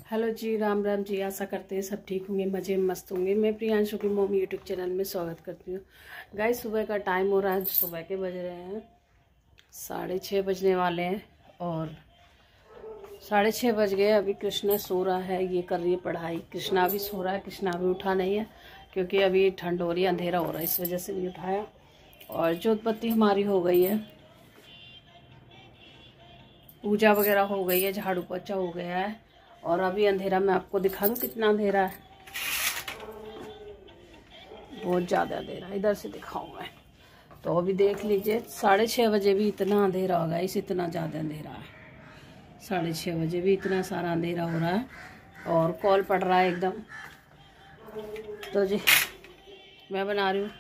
Hello जी, राम राम जी। आशा करते हैं सब ठीक होंगे, मज़े में मस्त होंगे। मैं प्रियांशु की मॉम यूट्यूब चैनल में स्वागत करती हूँ। गाइस, सुबह का टाइम हो रहा है, सुबह के बज रहे हैं 6:30 बजने वाले हैं और 6:30 बज गए। अभी कृष्णा सो रहा है, ये कर रही है पढ़ाई। कृष्णा भी सो रहा है, कृष्णा भी उठा नहीं है क्योंकि अभी ठंड हो रही है, अंधेरा हो रहा है, इस वजह से नहीं उठाया। और जोत बत्ती हमारी हो गई है, पूजा वगैरह हो गई है, झाड़ू पोछा हो गया है। और अभी अंधेरा मैं आपको दिखा दूँ कितना अंधेरा है, बहुत ज़्यादा अंधेरा है। इधर से दिखाऊँ मैं तो अभी देख लीजिए 6:30 बजे भी इतना अंधेरा होगा, इस इतना ज़्यादा अंधेरा है। 6:30 बजे भी इतना सारा अंधेरा हो रहा है और कॉल पड़ रहा है एकदम। तो जी मैं बना रही हूँ,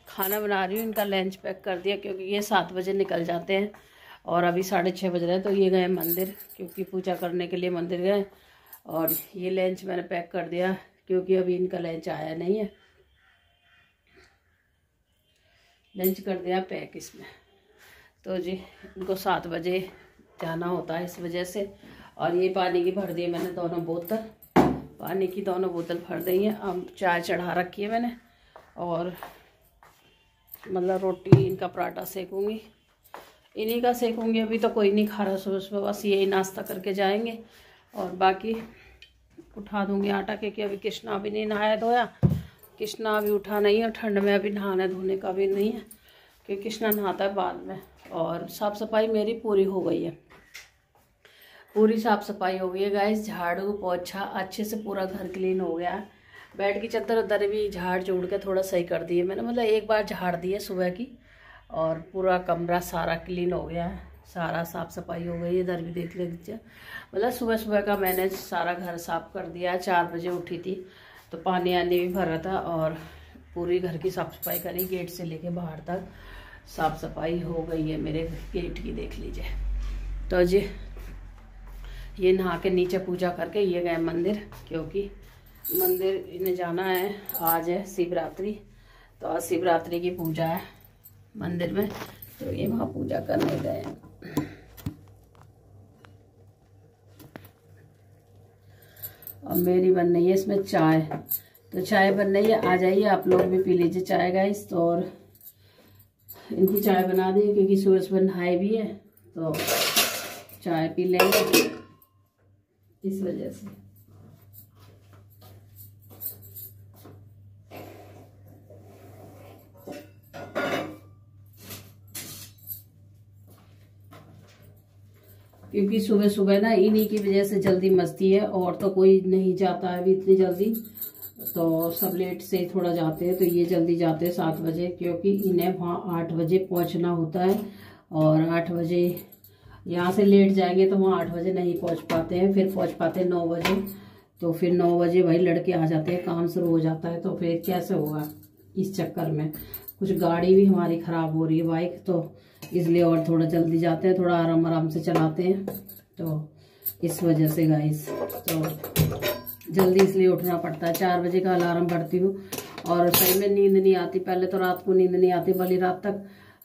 खाना बना रही हूँ। इनका लंच पैक कर दिया क्योंकि ये 7 बजे निकल जाते हैं और अभी 6:30 बज रहे हैं। तो ये गए मंदिर, क्योंकि पूजा करने के लिए मंदिर गए। और ये लंच मैंने पैक कर दिया क्योंकि अभी इनका लंच आया नहीं है। लंच कर दिया पैक इसमें। तो जी इनको 7 बजे जाना होता है, इस वजह से। और ये पानी की भर दी मैंने दोनों बोतल, पानी की दोनों बोतल भर दी है। अब चाय चढ़ा रखी है मैंने और मतलब रोटी इनका पराठा सेकूँगी, इन्हीं का सेकूँगी। अभी तो कोई नहीं खा रहा सुबह सुबह, बस यही नाश्ता करके जाएंगे और बाकी उठा दूंगी आटा, क्योंकि अभी कृष्णा भी नहीं नहाया धोया। कृष्णा अभी उठा नहीं है और ठंड में अभी नहाने धोने का भी नहीं है क्योंकि कृष्णा नहाता है बाद में। और साफ़ सफाई मेरी पूरी हो गई है, पूरी साफ़ सफाई हो गई है गाइस। झाड़ू पोछा अच्छे से पूरा घर क्लीन हो गया है। बेड की चादर उधर भी झाड़ जोड़ के थोड़ा सही कर दिए मैंने, मतलब एक बार झाड़ दी है सुबह की। और पूरा कमरा सारा क्लीन हो गया है, सारा साफ़ सफाई हो गई है। इधर भी देख लीजिए, मतलब सुबह सुबह का मैंने सारा घर साफ़ कर दिया। 4 बजे उठी थी तो पानी आने भी भरा था और पूरी घर की साफ़ सफाई करी, गेट से लेके बाहर तक साफ़ सफाई हो गई है मेरे गेट की, देख लीजिए। तो जी ये नहा के नीचे पूजा करके ये गए मंदिर, क्योंकि मंदिर इन्हें जाना है। आज है शिवरात्रि, तो आज शिवरात्रि की पूजा है मंदिर में, तो ये वहाँ पूजा करने गए हैं। और मेरी बन रही है इसमें चाय, तो चाय बन रही है, आ जाइए आप लोग भी पी लीजिए चाय गाइस। तो और इनकी चाय बना दी क्योंकि सुबह सुबह नहाए भी है तो चाय पी लेंगे, इस वजह से। क्योंकि सुबह सुबह ना इन्हीं की वजह से जल्दी मस्ती है, और तो कोई नहीं जाता है अभी इतनी जल्दी, तो सब लेट से थोड़ा जाते हैं। तो ये जल्दी जाते हैं 7 बजे, क्योंकि इन्हें वहाँ 8 बजे पहुँचना होता है। और 8 बजे यहाँ से लेट जाएंगे तो वहाँ 8 बजे नहीं पहुँच पाते हैं, फिर पहुँच पाते हैं 9 बजे। तो फिर 9 बजे भाई लड़के आ जाते हैं, काम शुरू हो जाता है, तो फिर कैसे होगा। इस चक्कर में कुछ गाड़ी भी हमारी ख़राब हो रही है बाइक, तो इसलिए और थोड़ा जल्दी जाते हैं, थोड़ा आराम आराम से चलाते हैं, तो इस वजह से गाइस तो जल्दी इसलिए उठना पड़ता है। 4 बजे का अलार्म भरती हूँ और सही में नींद नहीं आती। पहले तो रात को नींद नहीं आती, भली रात तक,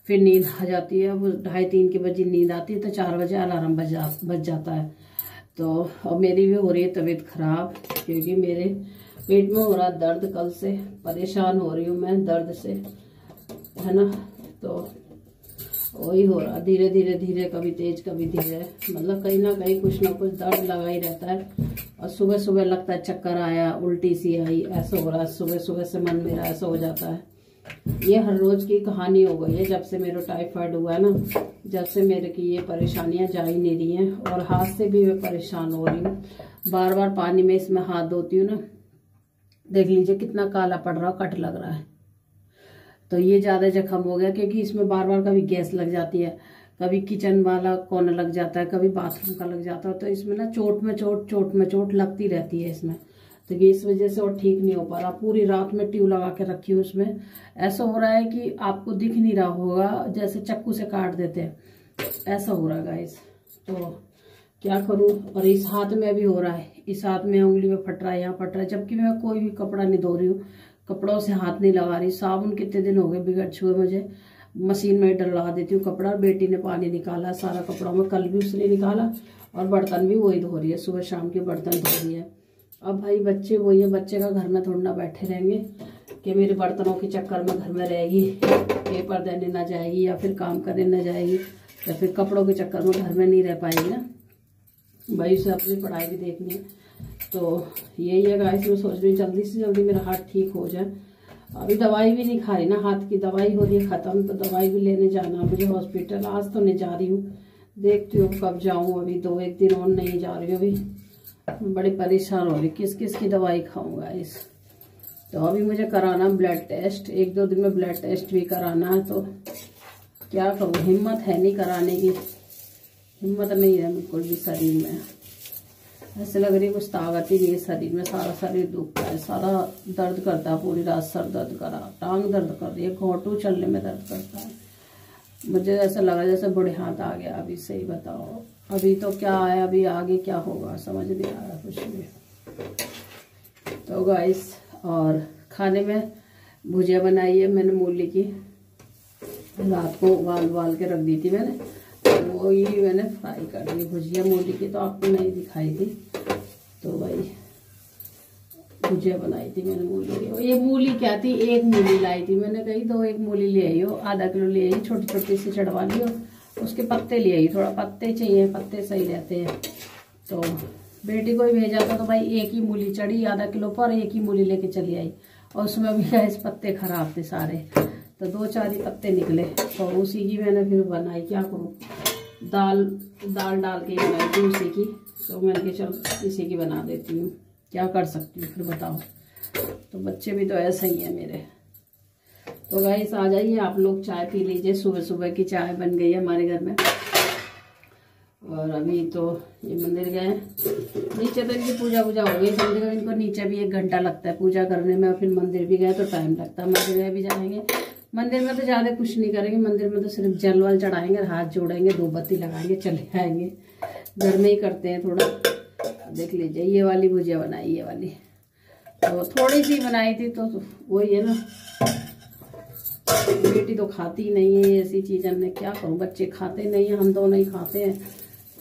फिर नींद आ जाती है। वो 2:30-3 के बजे नींद आती है, तो 4 बजे अलार्म बज जाता है। तो और मेरी भी हो रही है तबीयत खराब, क्योंकि मेरे पेट में हो रहा दर्द, कल से परेशान हो रही हूँ मैं दर्द से, है ना। तो वही हो रहा, धीरे धीरे धीरे, कभी तेज कभी धीरे, मतलब कहीं ना कहीं कुछ ना कुछ दर्द लगा ही रहता है। और सुबह सुबह लगता है चक्कर आया, उल्टी सी आई, ऐसा हो रहा है। सुबह सुबह से मन मेरा ऐसा हो जाता है। ये हर रोज की कहानी हो गई है जब से मेरा टाइफाइड हुआ है ना, जब से मेरे की ये परेशानियां जा ही नहीं रही हैं। और हाथ से भी मैं परेशान हो रही हूँ, बार बार पानी में इसमें हाथ धोती हूँ ना, देख लीजिए कितना काला पड़ रहा, कट लग रहा है। तो ये ज़्यादा जख्म हो गया, क्योंकि इसमें बार बार कभी गैस लग जाती है, कभी किचन वाला कोना लग जाता है, कभी बाथरूम का लग जाता है। तो इसमें ना चोट में चोट लगती रहती है इसमें। तो ये इस वजह से और ठीक नहीं हो पा रहा। पूरी रात में ट्यूब लगा के रखी हूँ उसमें, ऐसा हो रहा है कि आपको दिख नहीं रहा होगा, जैसे चाकू से काट देते हैं, ऐसा हो रहा है गाइस। तो क्या करूँ। और इस हाथ में भी हो रहा है, इस हाथ में उंगली में फट रहा है, यहाँ फट रहा है, जबकि मैं कोई भी कपड़ा नहीं धो रही हूँ, कपड़ों से हाथ नहीं लगा रही। साबुन कितने दिन हो गए बिगड़ छुए मुझे, मशीन में डलवा देती हूँ कपड़ा। बेटी ने पानी निकाला सारा कपड़ा में, कल भी उसने निकाला और बर्तन भी वही धो रही है, सुबह शाम के बर्तन धो रही है। अब भाई बच्चे वही है, बच्चे का घर में थोड़ा ना बैठे रहेंगे कि मेरे बर्तनों के चक्कर में घर में रहेगी, पेपर देने ना जाएगी या फिर काम करने ना जाएगी या फिर कपड़ों के चक्कर में घर में नहीं रह पाएगी ना भाई, उसे अपनी पढ़ाई भी देखनी है। तो यही है गाइस, मैं सोच रही हूँ जल्दी से जल्दी मेरा हाथ ठीक हो जाए। अभी दवाई भी नहीं खा रही ना, हाथ की दवाई हो रही है ख़त्म, तो दवाई भी लेने जाना मुझे हॉस्पिटल। आज तो नहीं जा रही हूँ, देखती हूँ कब जाऊँ। अभी 2-1 दिन और नहीं जा रही हूँ। अभी बड़ी परेशान हो रही, किस किस की दवाई खाऊंगा इस। तो अभी मुझे कराना ब्लड टेस्ट, 1-2 दिन में ब्लड टेस्ट भी कराना है। तो क्या करूँ, हिम्मत है नहीं कराने की, हिम्मत नहीं है बिल्कुल भी शरीर में। ऐसे लग रही है कुछ ताकत ही नहीं है शरीर में, सारा शरीर दुखता है, सारा दर्द करता है, पूरी रात सर दर्द करा, टांग दर्द कर रही है, घोटू चलने में दर्द करता है। मुझे ऐसा लगा जैसे बुढ़े हाथ आ गया। अभी सही बताओ, अभी तो क्या है, अभी आगे क्या होगा समझ नहीं आ रहा कुछ भी। तो गाइस, और खाने में भुजिया बनाई है मैंने मूली की, रात को उबाल के रख दी थी मैंने, वो ही मैंने फ्राई कर दी भुजिया मूली की। तो आपको नहीं दिखाई थी, तो भाई भुजिया बनाई थी मैंने मूली की। ये मूली क्या थी, 1 मूली लाई थी मैंने, कही 2-1 मूली ले आई हो, आधा किलो ले आई, छोटी छोटी सी चढ़वा ली हो। उसके पत्ते ले आई, थोड़ा पत्ते चाहिए, पत्ते सही रहते हैं। तो बेटी को ही भेजा था, तो भाई 1 ही मूली चढ़ी आधा किलो पर, 1 ही मूली लेके चली आई। और उसमें भी गैस पत्ते खराब थे सारे, तो 2-4 ही पत्ते निकले। तो उसी की मैंने फिर बनाई, क्या करूँ, दाल डाल के बनाई थी उसी की। तो मैंने कहा चल इसी की बना देती हूँ, क्या कर सकती हूँ फिर बताओ। तो बच्चे भी तो ऐसे ही हैं मेरे। तो गाइस आ जाइए आप लोग, चाय पी लीजिए, सुबह सुबह की चाय बन गई है हमारे घर में। और अभी तो ये मंदिर गए, नीचे तो इनकी पूजा हो गई, कम से कम इनको नीचे भी 1 घंटा लगता है पूजा करने में। और फिर मंदिर भी गए तो टाइम लगता है, मंदिर में भी जाएंगे। मंदिर में तो ज़्यादा कुछ नहीं करेंगे, मंदिर में तो सिर्फ जल वल चढ़ाएंगे, हाथ जोड़ेंगे, 2 बत्ती लगाएंगे, चले आएंगे। घर में ही करते हैं थोड़ा। देख लीजिए ये वाली भुजिया बनाई, ये वाली तो थोड़ी सी बनाई थी, तो वही है ना, बेटी तो खाती नहीं है ऐसी चीज़ें, मैं क्या करूँ, बच्चे खाते नहीं है, हम दोनों ही खाते हैं।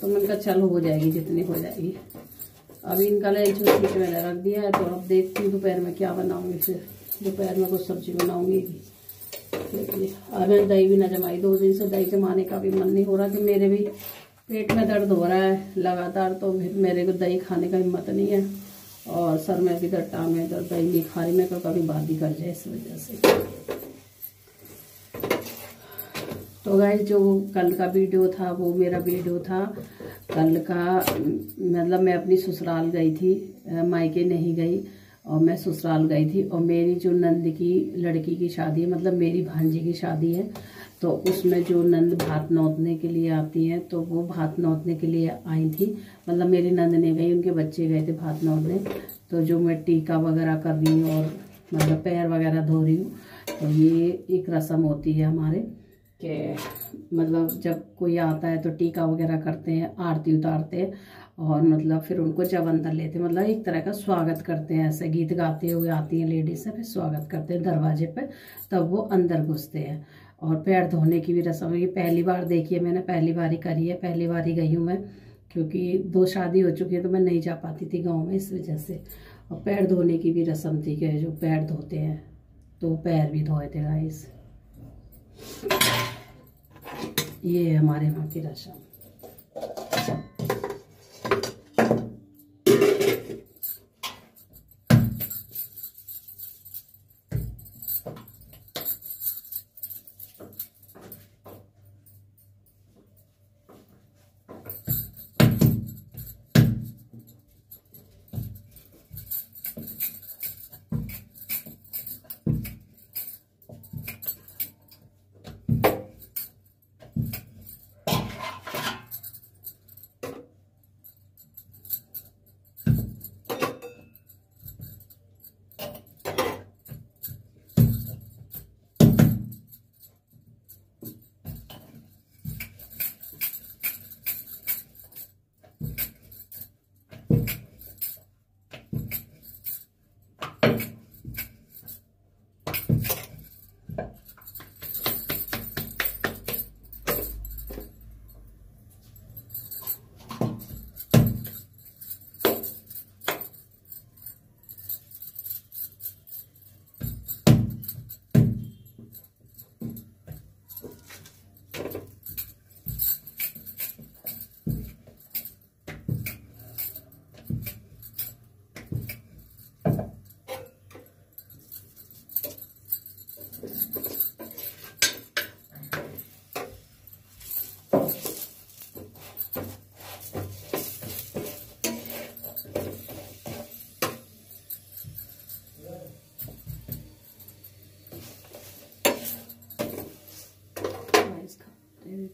तो मैंने कहा चल हो जाएगी जितनी हो जाएगी। अभी इनका लंच स्विच मैंने रख दिया है, तो अब देखती हूँ दोपहर में क्या बनाऊंगी। फिर दोपहर में कुछ सब्जी बनाऊंगी। मैंने दही भी ना जमाई, 2 दिन से दही जमाने का भी मन नहीं हो रहा, कि मेरे भी पेट में दर्द हो रहा है लगातार। तो फिर मेरे को दही खाने का हिम्मत नहीं है, और सर में भी दर्द, टांग में दर्द, दही नहीं खा रही मैं, कभी बात ही कर जाए इस वजह से। तो गाइस जो कल का वीडियो था, वो मेरा वीडियो था कल का, मतलब मैं अपनी ससुराल गई थी, मायके नहीं गई, और मैं ससुराल गई थी। और मेरी जो नंद की लड़की की शादी है, मतलब मेरी भांजी की शादी है, तो उसमें जो नंद भात नौतने के लिए आती हैं, तो वो भात नौतने के लिए आई थी। मतलब मेरी नंद नहीं गई, उनके बच्चे गए थे भात नौतने। तो जो मैं टीका वगैरह कर रही हूँ और मतलब पैर वगैरह धो रही हूँ, तो ये एक रस्म होती है हमारे, कि मतलब जब कोई आता है तो टीका वगैरह करते हैं, आरती उतारते हैं, और मतलब फिर उनको जब अंदर लेते हैं, मतलब एक तरह का स्वागत करते हैं। ऐसे गीत गाते हुए आती हैं लेडीज से, फिर स्वागत करते हैं दरवाजे पे, तब वो अंदर घुसते हैं। और पैर धोने की भी रस्म है, ये पहली बार देखी है मैंने, पहली बार ही करी है, पहली बार ही गई हूँ मैं, क्योंकि 2 शादी हो चुकी है तो मैं नहीं जा पाती थी गाँव में, इस वजह से। और पैर धोने की भी रस्म थी, कि जो पैर धोते हैं तो पैर भी धोए थे गाइस। ये है हमारे वहाँ की रस्म।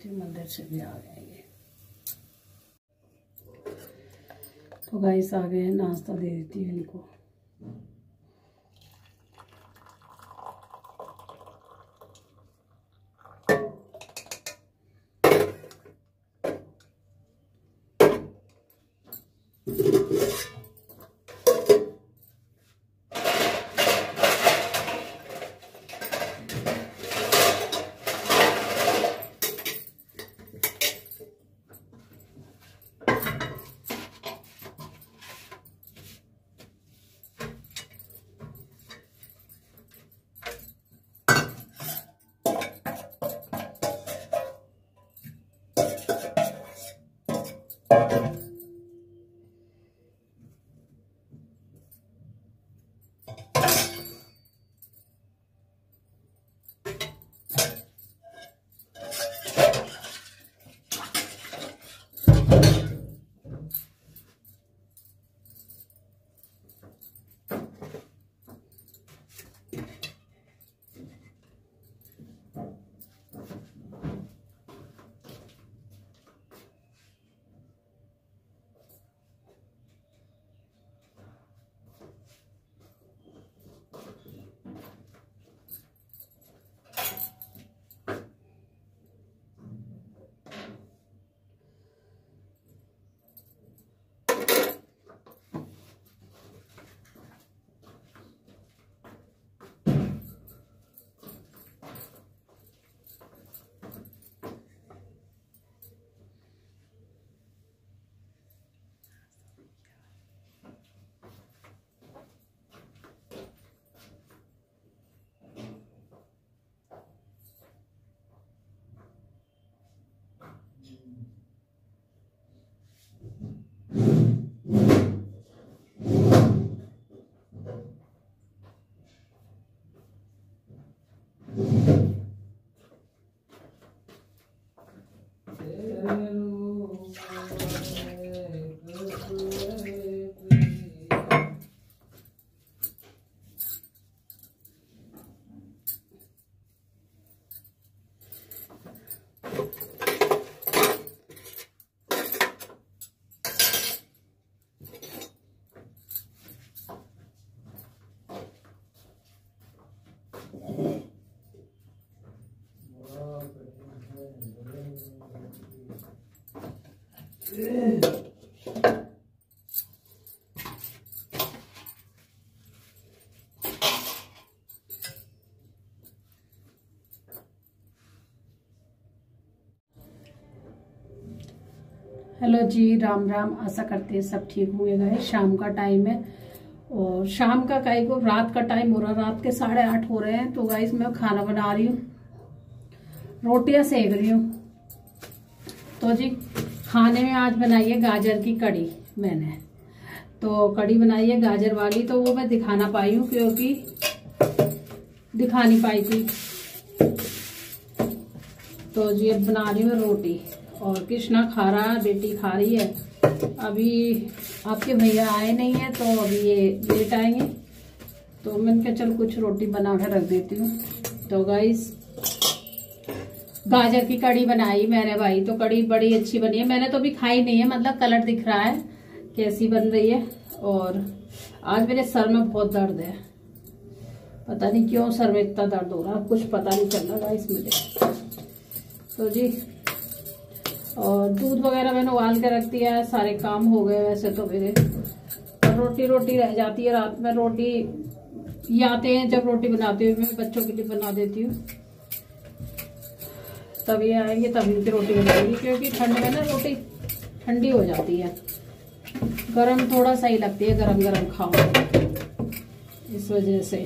देती हूँ, मंदिर से भी आ गए ये। तो गाइस आ गए, नाश्ता दे देती हूँ इनको। हेलो जी, राम राम। आशा करते हैं सब ठीक होंगे। गाइस शाम का टाइम है और शाम का काई को रात का टाइम हो रहा, रात के 8:30 हो रहे हैं। तो गाइस मैं खाना बना रही हूँ, रोटियां सेक रही हूँ। तो जी खाने में आज बनाई है गाजर की कड़ी। मैंने तो कड़ी बनाई है गाजर वाली, तो वो मैं दिखा ना पाई हूँ क्योंकि दिखा नहीं पाई थी। तो जी अब बना रही हूँ रोटी और कृष्णा खा रहा है, बेटी खा रही है। अभी आपके भैया आए नहीं है तो अभी ये लेट आएंगे, तो मैंने कहा चल कुछ रोटी बना कर रख देती हूँ। तो गाइस गाजर की कड़ी बनाई मैंने भाई, तो कड़ी बड़ी अच्छी बनी है। मैंने तो अभी खाई नहीं है, मतलब कलर दिख रहा है कैसी बन रही है। और आज मेरे सर में बहुत दर्द है, पता नहीं क्यों सर में इतना दर्द हो रहा है, कुछ पता नहीं चल रहा गाइस मुझे। तो जी और दूध वगैरह मैंने उबाल के रख दिया है, सारे काम हो गए वैसे तो मेरे। और रोटी रह जाती है रात में। रोटी ये आते हैं जब रोटी बनाती हूँ, मैं बच्चों के लिए बना देती हूँ, तब ये आएंगे तब इनकी रोटी बनाएंगी, क्योंकि ठंड में ना रोटी ठंडी हो जाती है, गरम थोड़ा सही लगती है, गरम गरम खाओ इस वजह से।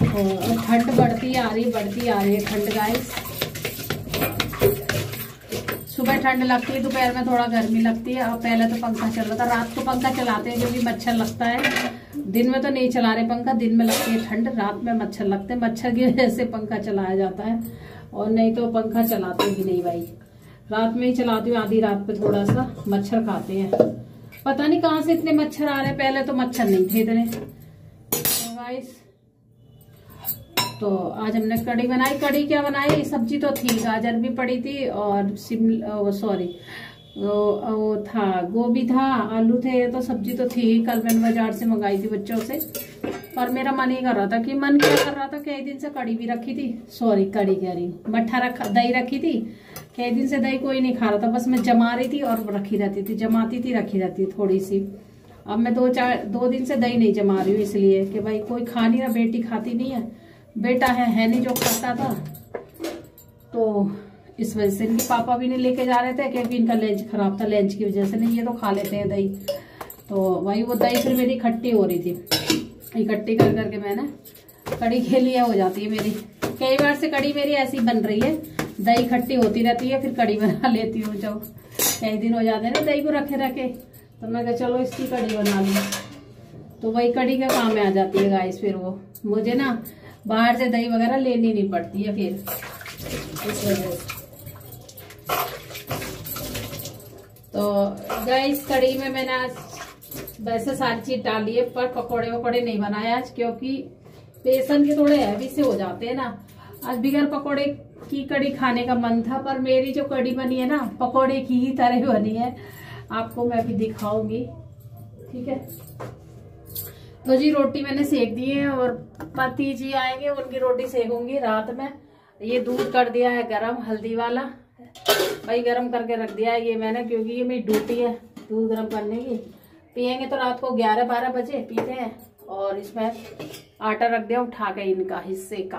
और ठंड बढ़ती आ रही है ठंड गाइस। सुबह ठंड लगती है, दोपहर में थोड़ा गर्मी लगती है। और पहले तो पंखा चल रहा था, रात को पंखा चलाते हैं क्योंकि मच्छर लगता है। दिन में तो नहीं चला रहे पंखा, दिन में लगती है ठंड, रात में मच्छर लगते हैं, मच्छर की वजह से पंखा चलाया जाता है। और नहीं तो पंखा चलाते ही नहीं भाई, रात में ही चलाती हूँ, आधी रात पे थोड़ा सा मच्छर खाते हैं। पता नहीं कहाँ से इतने मच्छर आ रहे हैं, पहले तो मच्छर नहीं थे इतने। तो गाइस तो आज हमने कड़ी बनाई। कड़ी क्या बनाई, सब्जी तो थी, गाजर भी पड़ी थी और वो था, गोभी था, आलू थे, ये तो सब्जी तो थी। कल मैंने बाजार से मंगाई थी बच्चों से, पर मेरा मन ही कर रहा था कि मन क्या कर रहा था, कई दिन से कड़ी भी रखी थी, कड़ी कह रही हूँ, मट्ठा रखा, दही रखी थी, कई दिन से दही कोई नहीं खा रहा था, बस मैं जमा रही थी और रखी रहती थी, जमाती थी रखी रहती थी थोड़ी सी। अब मैं 2 दिन से दही नहीं जमा रही हूँ, इसलिए कि भाई कोई खा नहीं रहा, बेटी खाती नहीं है, बेटा है नहीं जो खाता था, तो इस वजह से इनके पापा भी नहीं लेके जा रहे थे क्योंकि इनका लंच खराब था, लंच की वजह से। नहीं ये तो खा लेते हैं दही, तो वही वो दही फिर मेरी इकट्ठी हो रही थी, इकट्ठी कर करके मैंने कड़ी के लिए हो जाती है मेरी। कई बार से कड़ी मेरी ऐसी बन रही है, दही इकट्ठी होती रहती है, फिर कड़ी बना लेती हूँ। जब कई दिन हो जाते हैं ना दही को रखे रखे, तो मैं कहा चलो इसकी कड़ी बना लूँ, तो वही कड़ी का काम में आ जाती है गाइस। फिर वो मुझे ना बाहर से दही वगैरह लेनी नहीं पड़ती है फिर, इस वजह से। तो गाइस कड़ी में मैंने आज वैसे सारी चीज डाली है, पर पकोड़े वकोड़े नहीं बनाए आज, क्योंकि बेसन के थोड़े हैवी से हो जाते हैं ना। आज बिगर पकोड़े की कड़ी खाने का मन था, पर मेरी जो कड़ी बनी है ना पकोड़े की ही तरह बनी है, आपको मैं भी दिखाऊंगी, ठीक है। तो जी रोटी मैंने सेक दी है और पति जी आएंगे उनकी रोटी सेकूंगी रात में। ये दूध कर दिया है गरम, हल्दी वाला भाई गरम करके रख दिया है ये मैंने, क्योंकि ये मेरी ड्यूटी है दूध गरम करने की। पियेंगे तो रात को 11-12 बजे पीते हैं, और इसमें आटा रख दिया उठा के इनका हिस्से का,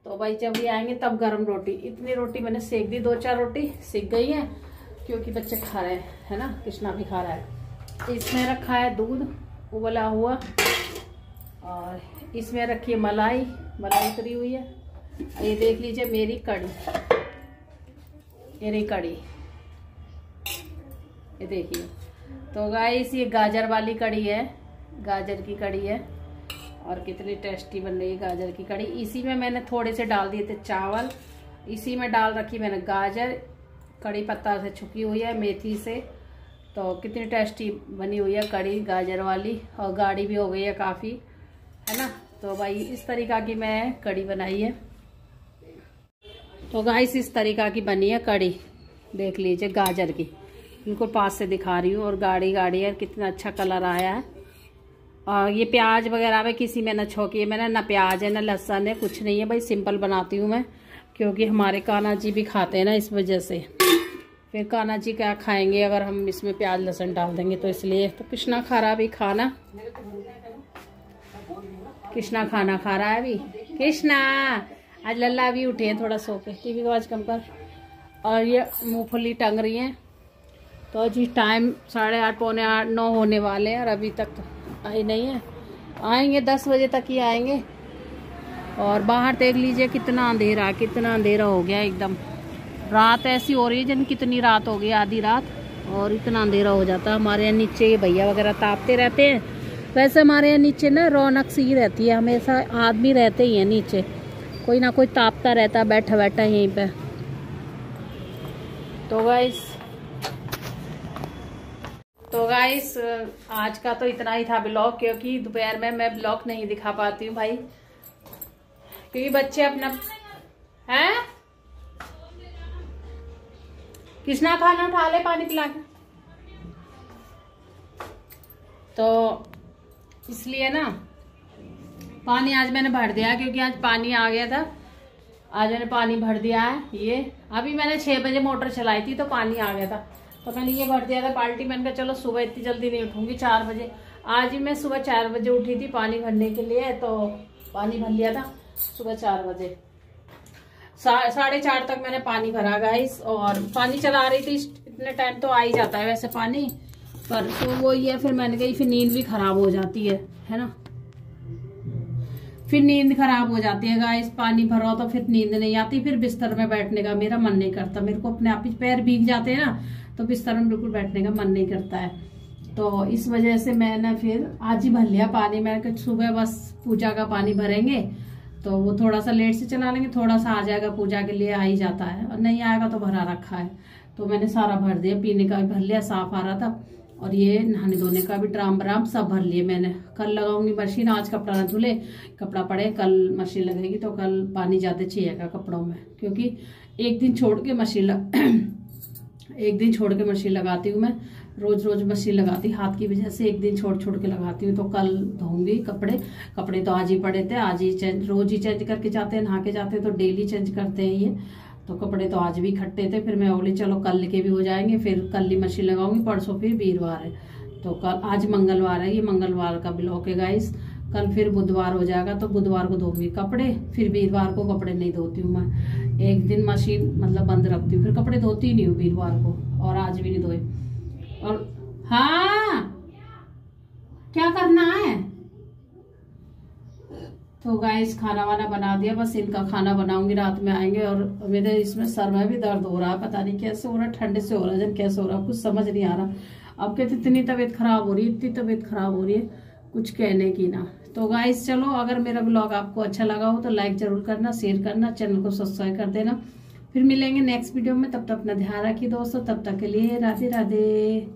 तो भाई जब ये आएंगे तब गरम रोटी। इतनी रोटी मैंने सेक दी, 2-4 रोटी सेक गई है, क्योंकि बच्चे खा रहे हैं, है ना, कृष्णा भी खा रहा है। इसमें रखा है दूध उबला हुआ, और इसमें रखी है मलाई उतरी हुई है। ये देख लीजिए मेरी कड़ी, ये कड़ी, ये देखिए। तो गाइस ये गाजर वाली कड़ी है, गाजर की कड़ी है, और कितनी टेस्टी बन रही है गाजर की कड़ी। इसी में मैंने थोड़े से डाल दिए थे चावल, इसी में डाल रखी मैंने गाजर, कड़ी पत्ता से छुपी हुई है, मेथी से। तो कितनी टेस्टी बनी हुई है कड़ी गाजर वाली, और गाढ़ी भी हो गई है काफ़ी, है ना। तो भाई इस तरीका की मैं कड़ी बनाई है। तो गाइस इस तरीका की बनी है कड़ी, देख लीजिए गाजर की, बिल्कुल पास से दिखा रही हूँ, और गाढ़ी गाढ़ी है, कितना अच्छा कलर आया है। और ये प्याज वगैरह में किसी में न छोकी है मैंने, ना प्याज है ना लहसुन है, कुछ नहीं है भाई, सिंपल बनाती हूँ मैं, क्योंकि हमारे कान्हा जी भी खाते हैं ना, इस वजह से। फिर कान्हा जी क्या खाएंगे अगर हम इसमें प्याज लहसुन डाल देंगे, तो इसलिए। तो कृष्णा खा रहा अभी खाना, कृष्णा खाना खा रहा है अभी। कृष्णा आज लल्ला भी उठे हैं थोड़ा सो के, टीवी की आवाज कम कर। और ये मूंगफली टंग रही हैं। तो जी टाइम 8:30 पौने 8 9 होने वाले हैं, और अभी तक आई नहीं है, आएंगे 10 बजे तक ही आएंगे। और बाहर देख लीजिए कितना अंधेरा हो गया एकदम। रात ऐसी हो रही है जन कितनी रात हो गई, आधी रात, और इतना अंधेरा हो जाता है। हमारे यहाँ नीचे ये भैया वगैरह तापते रहते हैं। वैसे हमारे यहाँ नीचे ना रौनक सी ही रहती है, हमेशा आदमी रहते ही हैं नीचे, कोई ना कोई तापता रहता है बैठा बैठा यहीं पे। तो गाइस आज का तो इतना ही था ब्लॉग, क्योंकि दोपहर में मैं ब्लॉग नहीं दिखा पाती हूँ भाई, क्योंकि बच्चे अपना हैं। कृष्णा खाना उठा ले, पानी पिला के। तो इसलिए ना पानी आज मैंने भर दिया, क्योंकि आज पानी आ गया था, आज मैंने पानी भर दिया है। ये अभी मैंने 6 बजे मोटर चलाई थी तो पानी आ गया था, तो मैंने ये भर दिया था बाल्टी। मैंने कहा चलो सुबह इतनी जल्दी नहीं उठूंगी, 4 बजे। आज ही मैं सुबह 4 बजे उठी थी पानी भरने के लिए, तो पानी भर लिया था सुबह 4 बजे। 4:30 तक मैंने पानी भरा गाइस, और पानी चला रही थी, इतने टाइम तो आ ही जाता है वैसे पानी, पर तो वो ये फिर मैंने कही फिर नींद भी खराब हो जाती है ना, फिर नींद खराब हो जाती है गाइस। पानी भरो तो फिर नींद नहीं आती, फिर बिस्तर में बैठने का मेरा मन नहीं करता, मेरे को अपने आप ही पैर भीग जाते हैं ना, तो बिस्तर में बिल्कुल बैठने का मन नहीं करता है। तो इस वजह से मैंने फिर आज ही भर लिया पानी। मैंने कहा सुबह बस पूजा का पानी भरेंगे, तो वो थोड़ा सा लेट से चला लेंगे, थोड़ा सा आ जाएगा पूजा के लिए, आ ही जाता है, और नहीं आएगा तो भरा रखा है। तो मैंने सारा भर दिया, पीने का भी भर लिया, साफ आ रहा था। और ये नहाने धोने का भी ड्राम ब्राम सब भर लिए मैंने। कल लगाऊंगी मशीन, आज कपड़ा ना धुले, कपड़ा पड़े, कल मशीन लगेगी तो कल पानी ज्यादा चाहिएगा कपड़ों में, क्योंकि एक दिन छोड़ के मशीन एक दिन छोड़ के मशीन लगाती हूँ मैं, रोज रोज मशीन लगाती हाथ की वजह से एक दिन छोड़ छोड़ के लगाती हूँ। तो कल धोऊंगी कपड़े। कपड़े तो आज ही पड़े थे, आज ही चेंज, रोज ही चेंज करके जाते हैं, नहा के जाते हैं तो डेली चेंज करते हैं ये। तो कपड़े तो आज भी इकट्ठे थे, फिर मैं बोली चलो कल के भी हो जाएंगे, फिर कल ही मशीन लगाऊंगी, परसों फिर वीरवार है तो कल, आज मंगलवार है, ये मंगलवार का ब्लॉक है गाइस। कल फिर बुधवार हो जाएगा तो बुधवार को धोऊंगी कपड़े, फिर वीरवार को कपड़े नहीं धोती हूँ मैं, एक दिन मशीन मतलब बंद रखती हूँ, फिर कपड़े धोती ही नहीं हूँ वीरवार को, और आज भी नहीं धोए। और हाँ क्या करना है? तो गाइस खाना वाना बना दिया, बस इनका खाना बनाऊंगी, रात में आएंगे। और मेरे इसमें सर में भी दर्द हो रहा है, पता नहीं कैसे हो रहा है, ठंडे से हो रहा है, जन कैसे हो रहा है कुछ समझ नहीं आ रहा। अब कहते इतनी तबीयत खराब हो रही है, इतनी तबीयत खराब हो रही है, कुछ कहने की ना। तो गाइस चलो, अगर मेरा ब्लॉग आपको अच्छा लगा हो तो लाइक जरूर करना, शेयर करना, चैनल को सब्सक्राइब कर देना। फिर मिलेंगे नेक्स्ट वीडियो में, तब तक अपना ध्यान रखिए दोस्तों, तब तक के लिए राधे राधे।